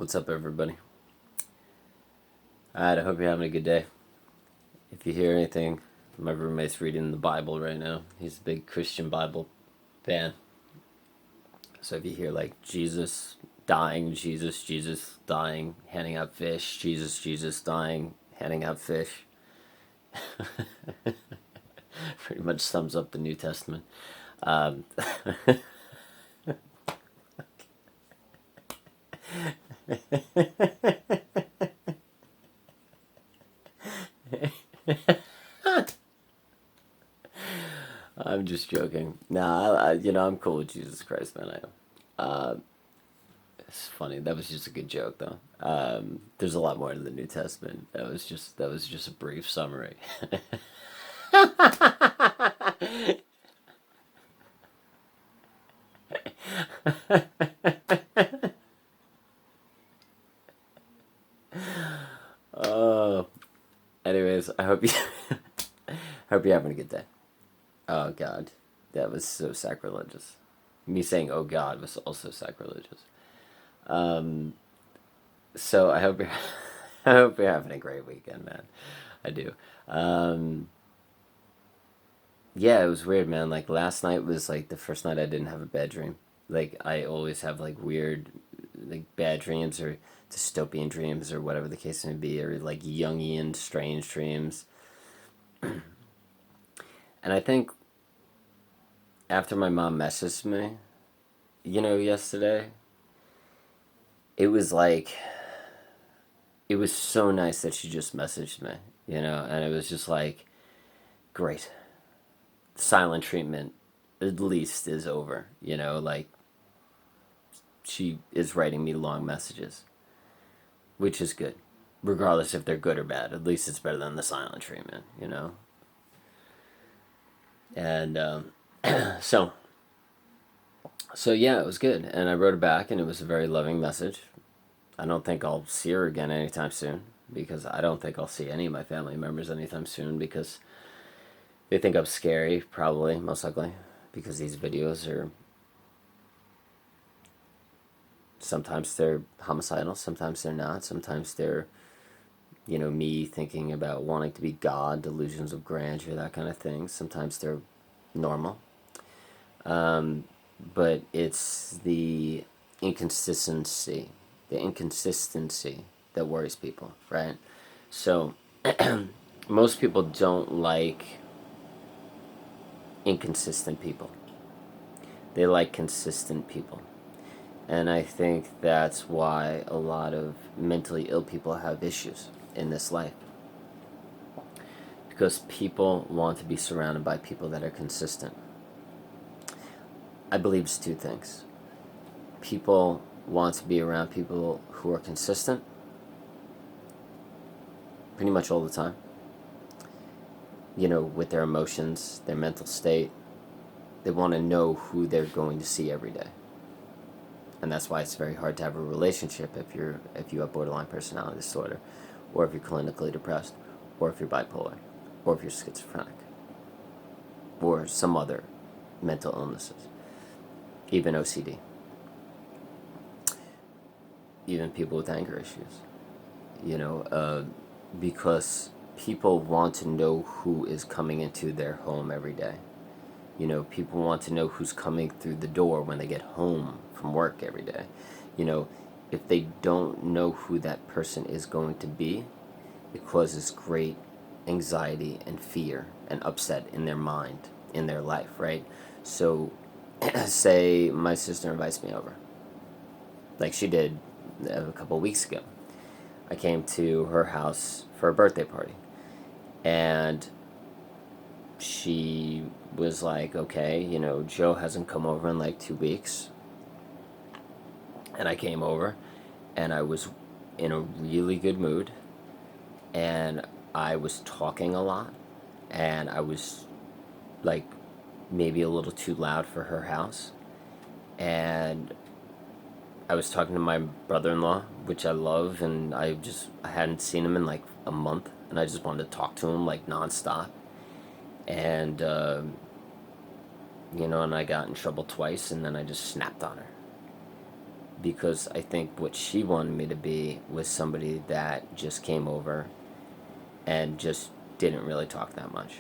What's up, everybody? Alright, I hope you're having a good day. If you hear anything, my roommate's reading the Bible right now. He's a big Christian Bible fan. So if you hear like Jesus dying, Jesus dying, handing out fish, Jesus dying, handing out fish, pretty much sums up the New Testament. Um, I'm just joking. Nah, I'm cool with Jesus Christ, man. I am. It's funny. That was just a good joke, though. There's a lot more to the New Testament. That was just a brief summary. Oh, anyways, I hope you hope you're having a good day. Oh God, that was so sacrilegious. Me saying "Oh God" was also sacrilegious. Um, so I hope you're I hope you're having a great weekend, man. I do. Um, yeah, it was weird, man. Like last night was like the first night I didn't have a bad dream. Like I always have like weird, like bad dreams or dystopian dreams or whatever the case may be, or like Jungian strange dreams. And I think after my mom messaged me, yesterday, it was like it was so nice that she just messaged me, and it was just like great. Silent treatment at least is over, like she is writing me long messages, which is good. Regardless if they're good or bad, at least it's better than the silent treatment. And so, so yeah, it was good. And I wrote it back, and it was a very loving message. I don't think I'll see her again anytime soon because I don't think I'll see any of my family members anytime soon because they think I'm scary, probably, most likely, because these videos are sometimes they're homicidal, sometimes they're not, sometimes they're, me thinking about wanting to be God, delusions of grandeur, that kind of thing. Sometimes they're normal. But it's inconsistency, the inconsistency that worries people, right? So most people don't like inconsistent people. They like consistent people. And I think that's why a lot of mentally ill people have issues in this life. Because people want to be surrounded by people that are consistent. I believe it's two things. People want to be around people who are consistent pretty much all the time. With their emotions, their mental state. They want to know who they're going to see every day. And that's why it's very hard to have a relationship if you have borderline personality disorder, or if you're clinically depressed, or if you're bipolar, or if you're schizophrenic, or some other mental illnesses, even OCD, even people with anger issues. Because people want to know who is coming into their home every day. People want to know who's coming through the door when they get home from work every day. If they don't know who that person is going to be, it causes great anxiety and fear and upset in their mind, in their life, right? So, say my sister invites me over, like she did a couple weeks ago. I came to her house for a birthday party, and she was like, okay, Joe hasn't come over in like 2 weeks. And I came over, and I was in a really good mood, and I was talking a lot, and I was like maybe a little too loud for her house. And I was talking to my brother-in-law, which I love, and I hadn't seen him in like a month, and I just wanted to talk to him like nonstop. And and I got in trouble twice, and then I just snapped on her. because I think what she wanted me to be was somebody that just came over and just didn't really talk that much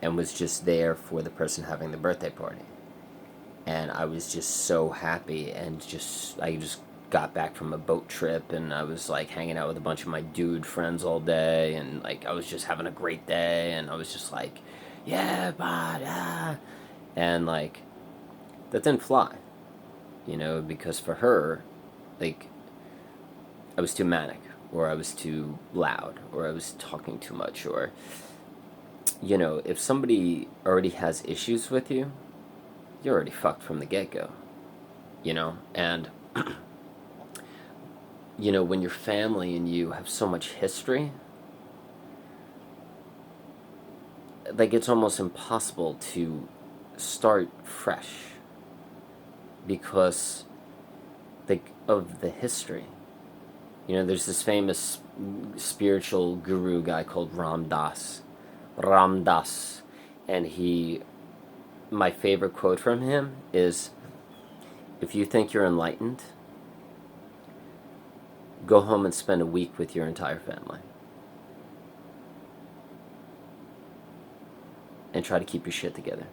and was just there for the person having the birthday party. And I was just so happy, and I just got back from a boat trip, and I was like hanging out with a bunch of my dude friends all day, and like I was just having a great day, and I was just like, yeah, bud, ah. And like that didn't fly, because for her, like, I was too manic, or I was too loud, or I was talking too much, or if somebody already has issues with you, you're already fucked from the get-go, and when your family and you have so much history, like, it's almost impossible to start fresh because, like, of the history. There's this famous spiritual guru guy called Ram Dass, and my favorite quote from him is, if you think you're enlightened, go home and spend a week with your entire family. And try to keep your shit together.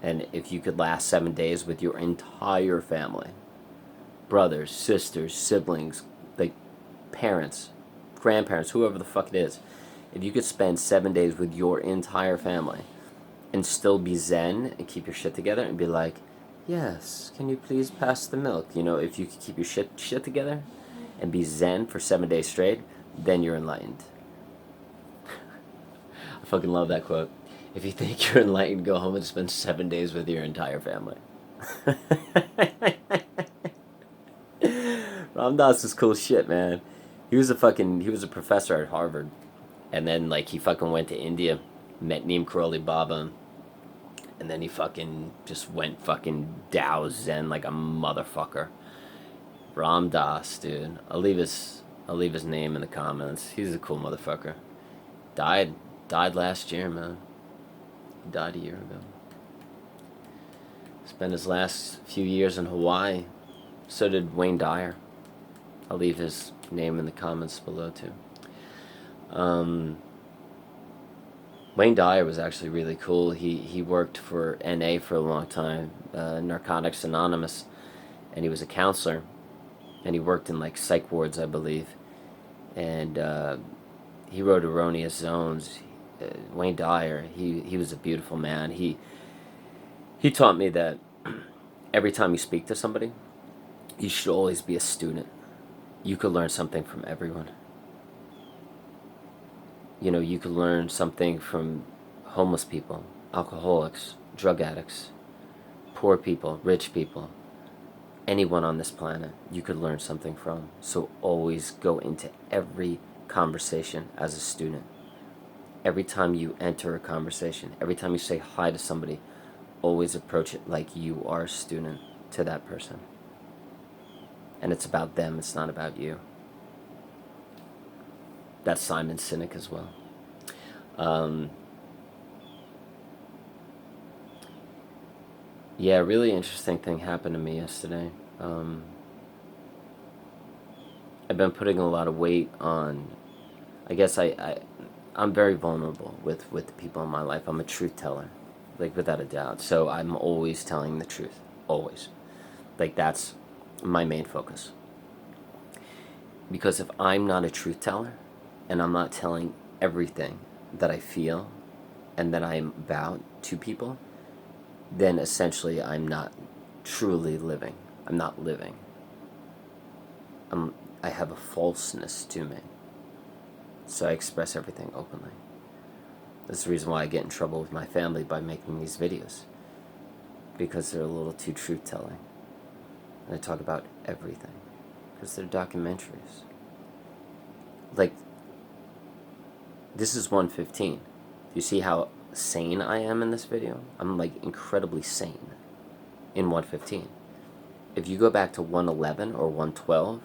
And if you could last 7 days with your entire family, brothers, sisters, siblings, like parents, grandparents, whoever the fuck it is, if you could spend 7 days with your entire family and still be zen and keep your shit together and be like, yes, can you please pass the milk? If you could keep your shit together and be zen for 7 days straight, then you're enlightened. I fucking love that quote. If you think you're enlightened, go home and spend 7 days with your entire family. Ram Dass is cool shit, man. He was a professor at Harvard. And then, like, he fucking went to India, met Neem Karoli Baba, and then he fucking just went fucking Tao Zen like a motherfucker. Ram Dass, dude. I'll leave his name in the comments. He's a cool motherfucker. Died last year, man. He died a year ago. Spent his last few years in Hawaii. So did Wayne Dyer. I'll leave his name in the comments below too. Wayne Dyer was actually really cool. He worked for NA for a long time, Narcotics Anonymous, and he was a counselor, and he worked in like psych wards, I believe, and he wrote Erroneous Zones. Wayne Dyer, he was a beautiful man. He taught me that every time you speak to somebody, you should always be a student. You could learn something from everyone. You could learn something from homeless people, alcoholics, drug addicts, poor people, rich people, anyone on this planet you could learn something from. So always go into every conversation as a student. Every time you enter a conversation, every time you say hi to somebody, always approach it like you are a student to that person. And it's about them, it's not about you. That's Simon Sinek as well. Yeah, a really interesting thing happened to me yesterday. I've been putting a lot of weight on, I guess I'm very vulnerable with the people in my life. I'm a truth teller, like, without a doubt. So I'm always telling the truth, always. Like, that's my main focus. Because if I'm not a truth teller, and I'm not telling everything that I feel and that I'm about to people, then essentially I'm not truly living. I'm not living. I have a falseness to me. So I express everything openly. That's the reason why I get in trouble with my family by making these videos. Because they're a little too truth-telling. And I talk about everything. Because they're documentaries. Like, this is 115. You see how sane I am in this video? I'm, like, incredibly sane in 115. If you go back to 111 or 112,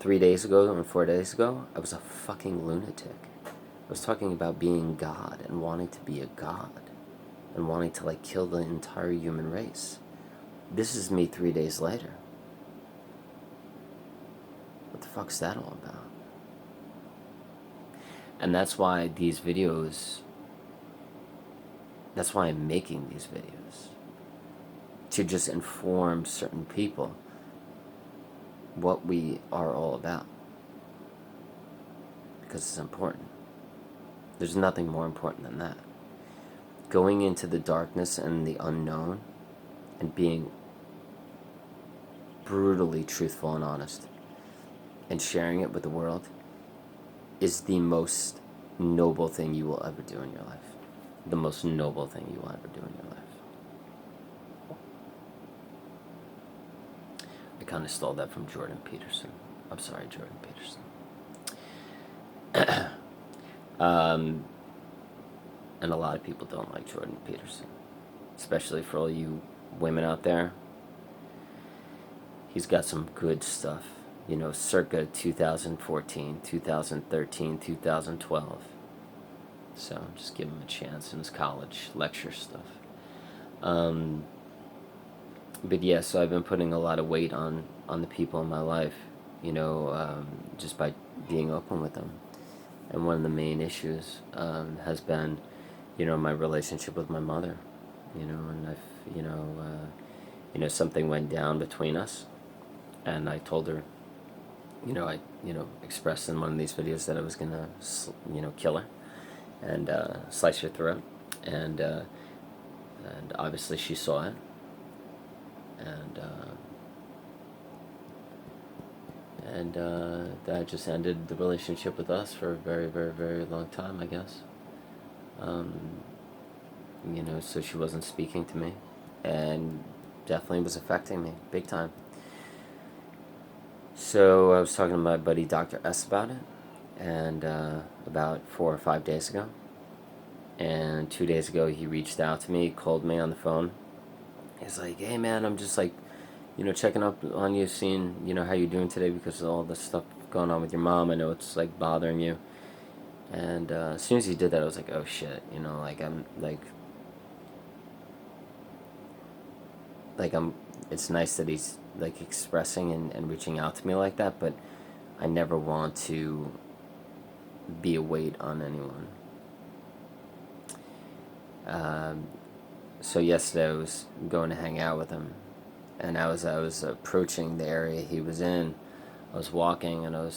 3 days ago or 4 days ago, I was a fucking lunatic. I was talking about being God and wanting to be a god and wanting to, like, kill the entire human race. This is me 3 days later. What the fuck's that all about? And that's why these videos, that's why I'm making these videos. To just inform certain people what we are all about. Because it's important. There's nothing more important than that. Going into the darkness and the unknown and being brutally truthful and honest and sharing it with the world is the most noble thing you will ever do in your life. The most noble thing you will ever do in your life. I kind of stole that from Jordan Peterson. I'm sorry, Jordan Peterson. And a lot of people don't like Jordan Peterson, especially for all you women out there. He's got some good stuff, you know, circa 2014, 2013, 2012. So just give him a chance in his college lecture stuff. But yeah, so I've been putting a lot of weight on the people in my life, you know, just by being open with them. And one of the main issues has been, you know, my relationship with my mother, you know, and I've, something went down between us, and I told her, I expressed in one of these videos that I was gonna, kill her, and slice her throat, and obviously she saw it, and that just ended the relationship with us for a very, very, very long time, I guess. So she wasn't speaking to me, and definitely was affecting me big time. So I was talking to my buddy Dr. S about it, and about 4 or 5 days ago. And 2 days ago, he reached out to me, called me on the phone. He's like, "Hey man, I'm just like, checking up on you, seeing, how you're doing today because of all the stuff going on with your mom. I know it's like bothering you." And as soon as he did that, I was like, "Oh shit," it's nice that he's like expressing and reaching out to me like that, but I never want to be a weight on anyone. So yesterday I was going to hang out with him, and I was approaching the area he was in. I was walking, and I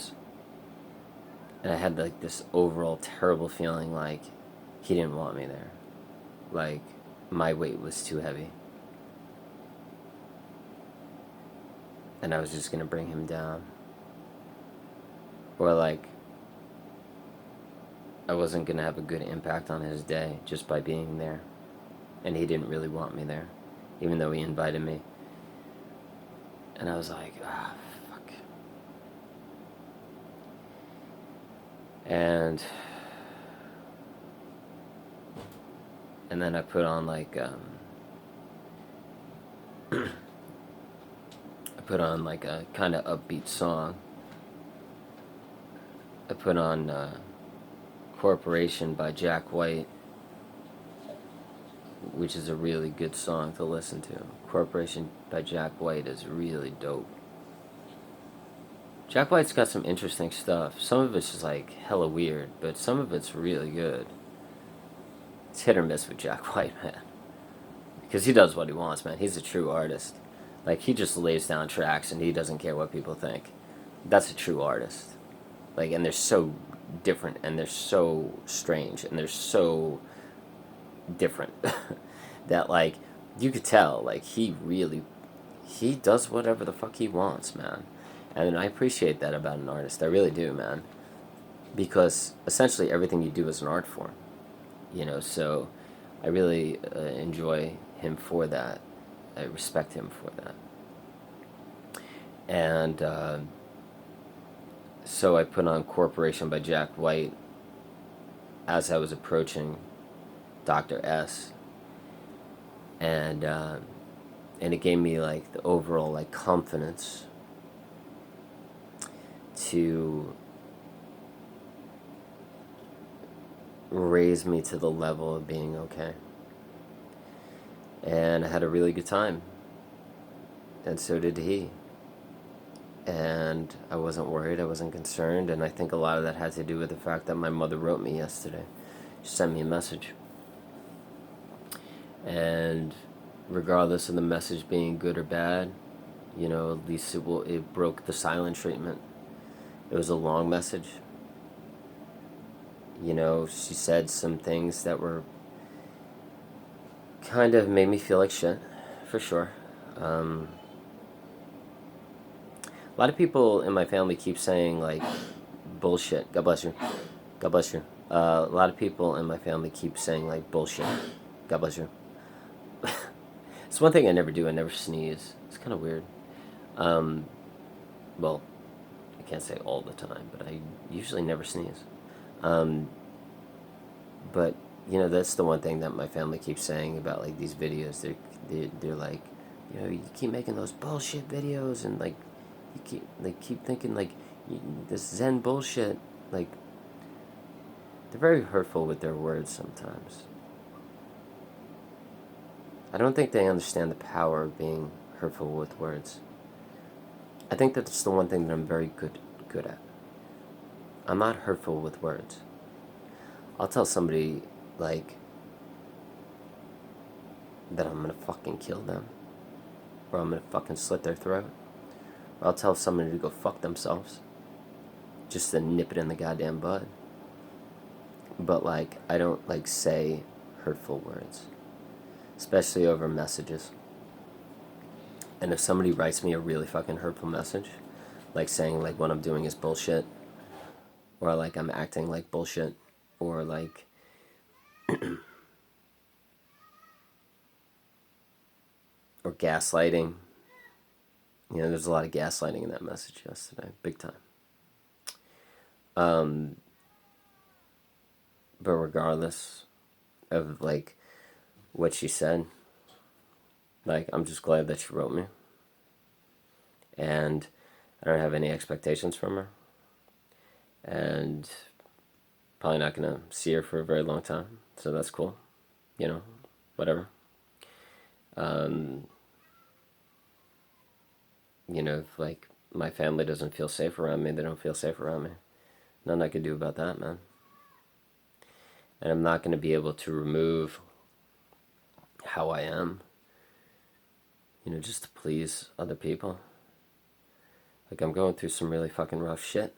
had like this overall terrible feeling like he didn't want me there. Like my weight was too heavy. And I was just gonna bring him down. Or like I wasn't gonna have a good impact on his day just by being there. And he didn't really want me there, even though he invited me. And I was like, fuck. And then I put on like a kind of upbeat song. I put on Corporation by Jack White, which is a really good song to listen to. Corporation by Jack White is really dope. Jack White's got some interesting stuff. Some of it's just like hella weird, but some of it's really good. It's hit or miss with Jack White, man. Because he does what he wants, man. He's a true artist. Like, he just lays down tracks and he doesn't care what people think. That's a true artist. Like, and they're so different, and they're so strange, and they're so different that, like, you could tell, like, he does whatever the fuck he wants, man. And I appreciate that about an artist. I really do, man. Because essentially everything you do is an art form. So I really enjoy him for that. I respect him for that. And so I put on Corporation by Jack White as I was approaching Dr. S. And it gave me like the overall like confidence to raise me to the level of being okay. And I had a really good time. and so did he. And I wasn't worried, I wasn't concerned, and I think a lot of that had to do with the fact that my mother wrote me yesterday. She sent me a message. And regardless of the message being good or bad, at least it broke the silent treatment. It was a long message. She said some things that were kind of made me feel like shit, for sure. A lot of people in my family keep saying, like, bullshit. God bless you. God bless you. A lot of people in my family keep saying, like, bullshit. God bless you. It's one thing I never do. I never sneeze. It's kind of weird. Well, I can't say all the time, but I usually never sneeze. But, that's the one thing that my family keeps saying about, like, these videos. They're like, you keep making those bullshit videos, and, like, they keep thinking, like, this Zen bullshit. Like, they're very hurtful with their words sometimes. I don't think they understand the power of being hurtful with words. I think that's the one thing that I'm very good at. I'm not hurtful with words. I'll tell somebody, like, that I'm gonna fucking kill them, or I'm gonna fucking slit their throat, or I'll tell somebody to go fuck themselves, just to nip it in the goddamn bud. But, like, I don't, like, say hurtful words, especially over messages. And if somebody writes me a really fucking hurtful message, like saying, like, what I'm doing is bullshit, or, like, I'm acting like bullshit, or, like, or gaslighting. There's a lot of gaslighting in that message yesterday, big time. But regardless of, like, what she said, like, I'm just glad that she wrote me. And I don't have any expectations from her. And probably not going to see her for a very long time. So that's cool. Whatever. If, like, my family doesn't feel safe around me, they don't feel safe around me. Nothing I can do about that, man. And I'm not going to be able to remove how I am, just to please other people. Like, I'm going through some really fucking rough shit.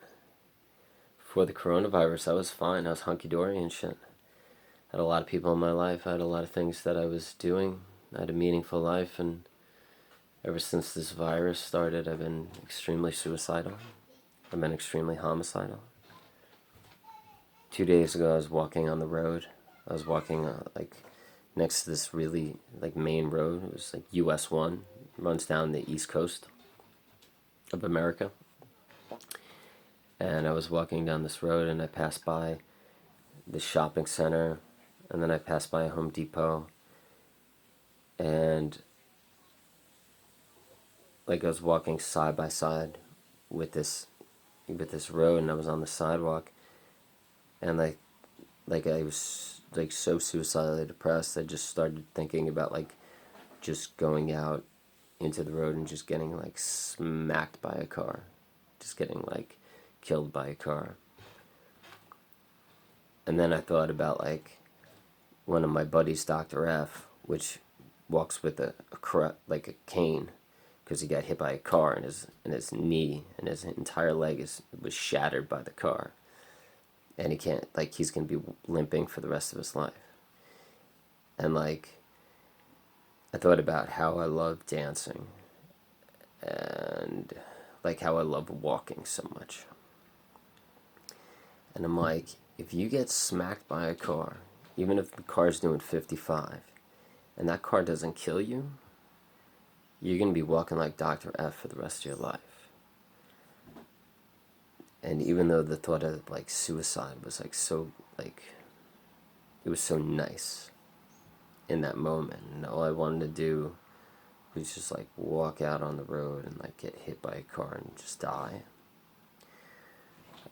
Before the coronavirus, I was fine. I was hunky-dory and shit. I had a lot of people in my life. I had a lot of things that I was doing. I had a meaningful life, and ever since this virus started, I've been extremely suicidal. I've been extremely homicidal. 2 days ago, I was walking on the road. I was walking, like, next to this really, like, main road. It was, like, US 1. It runs down the east coast of America. And I was walking down this road, and I passed by the shopping center, and then I passed by a Home Depot, and, like, I was walking side by side with this road, and I was on the sidewalk, and, like I was, like, so suicidally depressed. I just started thinking about, like, just going out into the road and just getting, like, smacked by a car, just getting, like, killed by a car. And then I thought about, like, one of my buddies, Dr. F, which walks with a cane, because he got hit by a car, and his knee and his entire leg was shattered by the car, and he can't, like, he's gonna be limping for the rest of his life. And, like, I thought about how I love dancing, and, like, how I love walking so much. And I'm like, if you get smacked by a car, even if the car's doing 55, and that car doesn't kill you, you're going to be walking like Dr. F for the rest of your life. And even though the thought of, like, suicide was, like, so, like, it was so nice in that moment, and all I wanted to do was just, like, walk out on the road and, like, get hit by a car and just die.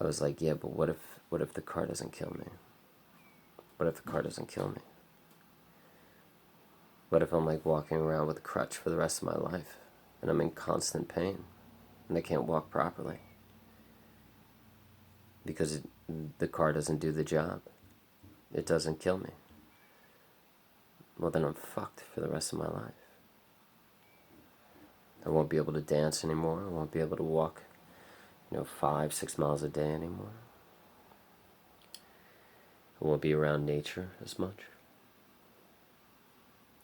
I was like, yeah, but what if the car doesn't kill me? What if the car doesn't kill me? What if I'm, like, walking around with a crutch for the rest of my life? and I'm in constant pain, and I can't walk properly because the car doesn't do the job. It doesn't kill me. Well, then I'm fucked for the rest of my life. I won't be able to dance anymore. I won't be able to walk, 5, 6 miles a day anymore. I won't be around nature as much.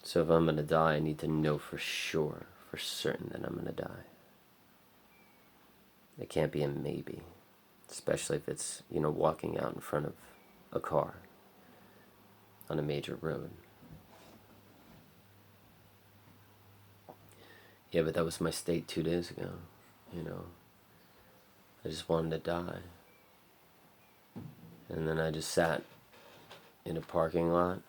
So if I'm going to die, I need to know for sure, for certain that I'm going to die. It can't be a maybe, especially if it's, walking out in front of a car on a major road. Yeah, but that was my state 2 days ago, I just wanted to die. And then I just sat in a parking lot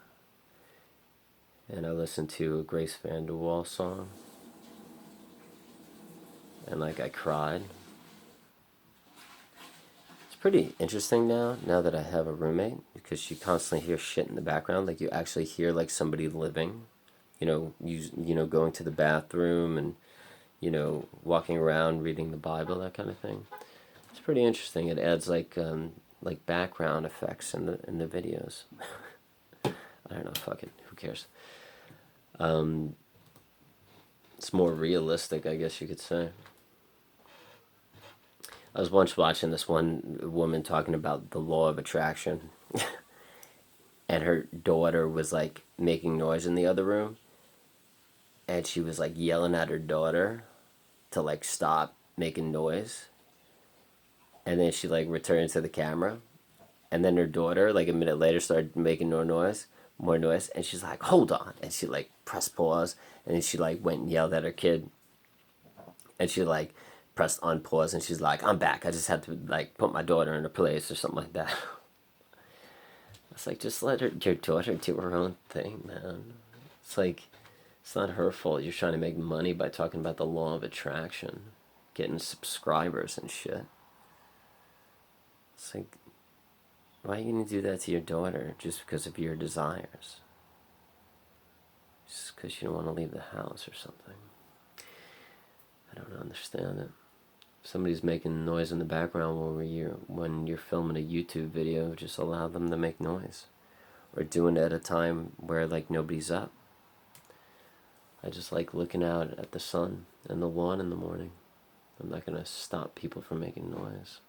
and I listened to a Grace VanderWaal song. And I cried. It's pretty interesting now that I have a roommate, because you constantly hear shit in the background. Like, you actually hear like somebody living, going to the bathroom and, walking around reading the Bible, that kind of thing. It's pretty interesting. It adds like background effects in the videos. I don't know, fuck it, who cares? It's more realistic, I guess you could say. I was once watching this one woman talking about the law of attraction, and her daughter was like making noise in the other room, and she was like yelling at her daughter to like stop making noise, and then she like returned to the camera, and then her daughter like a minute later started making more noise, and she's like, hold on, and she like pressed pause, and then she like went and yelled at her kid, and she like pressed on pause, and she's like, I'm back, I just had to like put my daughter in her place or something like that. It's like, just let your daughter do her own thing, man. It's like, it's not her fault you're trying to make money by talking about the law of attraction, getting subscribers and shit. It's like, why are you going to do that to your daughter just because of your desires? Just because you don't want to leave the house or something. I don't understand it. If somebody's making noise in the background when you're filming a YouTube video, just allow them to make noise. Or doing it at a time where like nobody's up. I just like looking out at the sun and the lawn in the morning. I'm not going to stop people from making noise.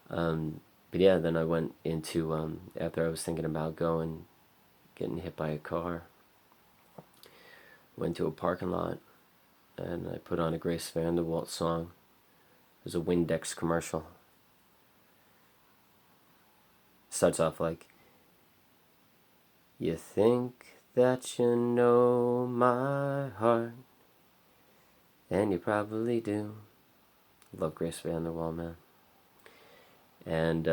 But yeah, then I went into, after I was thinking about getting hit by a car, went to a parking lot, and I put on a Grace VanderWaal song. It was a Windex commercial. Starts off like, you think that you know my heart, and you probably do. Love Grace VanderWaal, man. And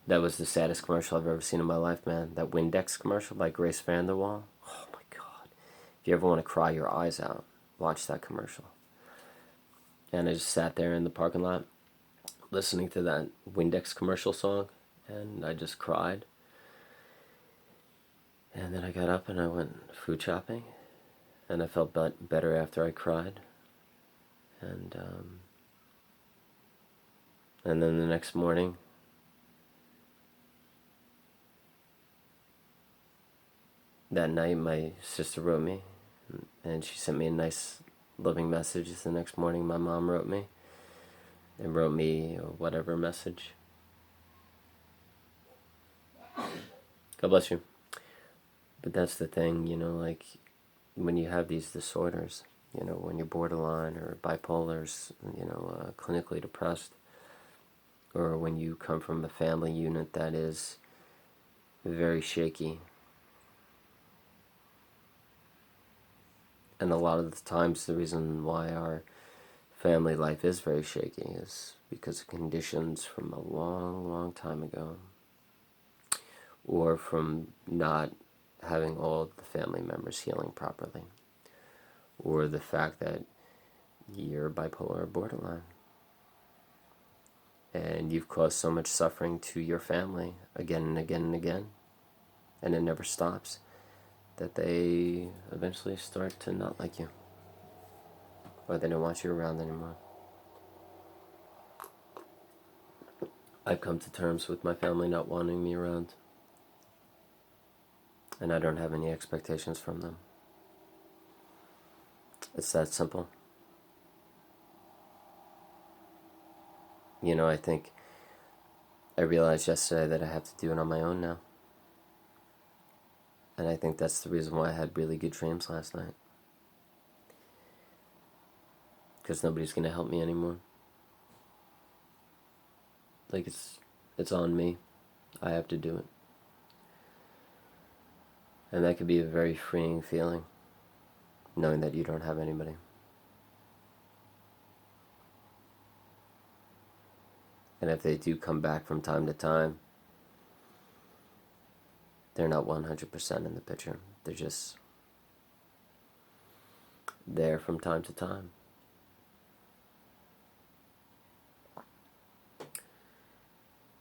that was the saddest commercial I've ever seen in my life, man. That Windex commercial by Grace VanderWaal. Oh my god. If you ever want to cry your eyes out, watch that commercial. And I just sat there in the parking lot listening to that Windex commercial song, and I just cried. And then I got up and I went food shopping, and I felt better after I cried. And then the next morning, that night, my sister wrote me, and she sent me a nice, loving message. The next morning, my mom wrote me, and wrote me a whatever message. God bless you. But that's the thing, like, when you have these disorders, when you're borderline or bipolar, clinically depressed, or when you come from a family unit that is very shaky. And a lot of the times the reason why our family life is very shaky is because of conditions from a long, long time ago, or from not having all the family members healing properly, or the fact that you're bipolar or borderline, and you've caused so much suffering to your family again and again and again, and it never stops, that they eventually start to not like you, or they don't want you around anymore. I've come to terms with my family not wanting me around, and I don't have any expectations from them. It's that simple. I think I realized yesterday that I have to do it on my own now. And I think that's the reason why I had really good dreams last night. Because nobody's going to help me anymore. Like, it's on me. I have to do it. And that could be a very freeing feeling, knowing that you don't have anybody. And if they do come back from time to time, they're not 100% in the picture. They're just there from time to time.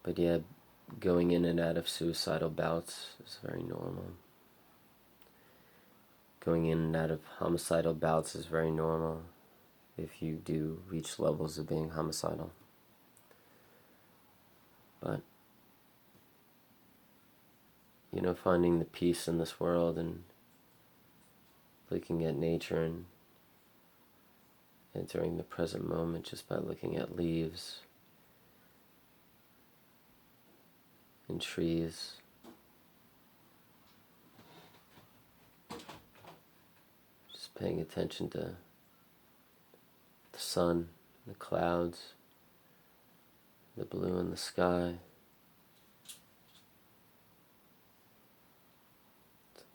But yeah, going in and out of suicidal bouts is very normal. Going in and out of homicidal bouts is very normal if you do reach levels of being homicidal. But, finding the peace in this world and looking at nature and entering the present moment just by looking at leaves and trees. Just paying attention to the sun, the clouds, the blue in the sky.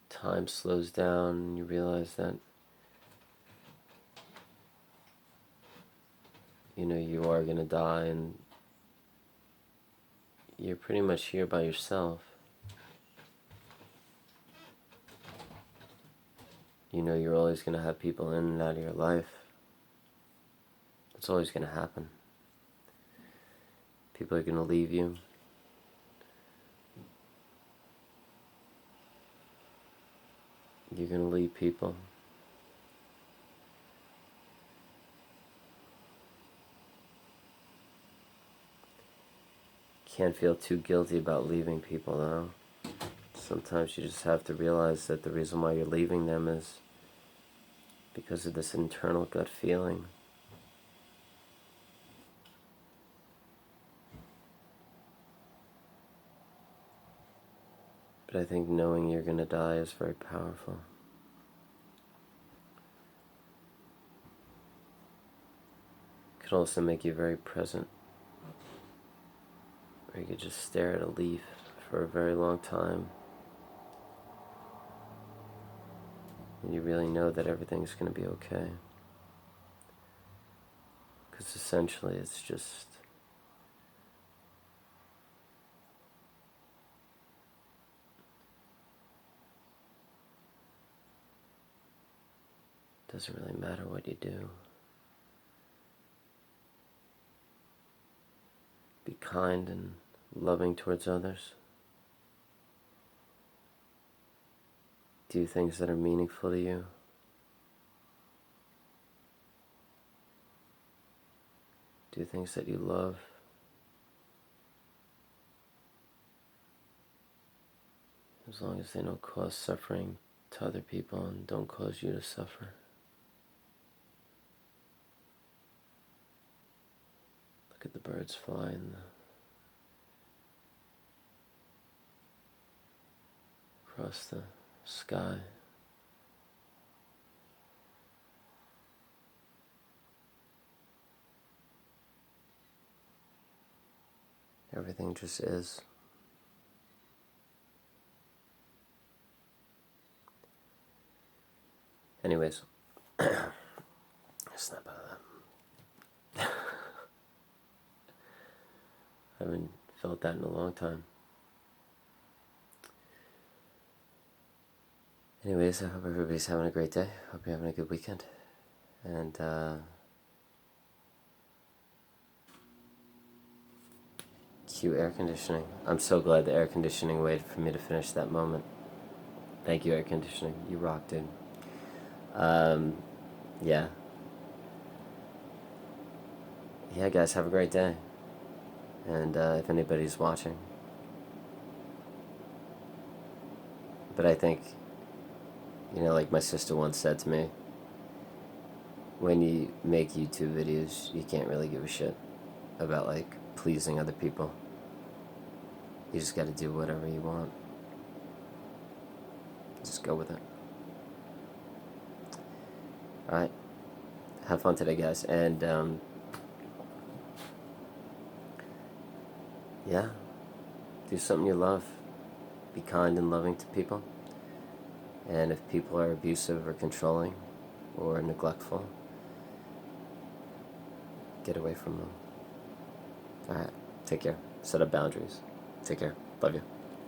Time slows down and you realize that you are going to die, and you're pretty much here by yourself. You're always going to have people in and out of your life. It's always going to happen. People are going to leave you. You're going to leave people. Can't feel too guilty about leaving people, though. Sometimes you just have to realize that the reason why you're leaving them is because of this internal gut feeling. But I think knowing you're going to die is very powerful. It could also make you very present. Or you could just stare at a leaf for a very long time. And you really know that everything's going to be okay. Because essentially it's just doesn't really matter what you do. Be kind and loving towards others. Do things that are meaningful to you. Do things that you love. As long as they don't cause suffering to other people and don't cause you to suffer. Look at the birds flying across the sky. Everything just is. Anyways, snap out of that. I haven't felt that in a long time. Anyways, I hope everybody's having a great day. Hope you're having a good weekend. And cue air conditioning. I'm so glad the air conditioning waited for me to finish that moment. Thank you, air conditioning. You rock, dude. Um, yeah. Yeah, guys, have a great day. And if anybody's watching. But I think, like my sister once said to me, when you make YouTube videos, you can't really give a shit about, like, pleasing other people. You just gotta do whatever you want. Just go with it. Alright. Have fun today, guys. And, yeah. Do something you love. Be kind and loving to people. And if people are abusive or controlling or neglectful, get away from them. Alright. Take care. Set up boundaries. Take care. Love you.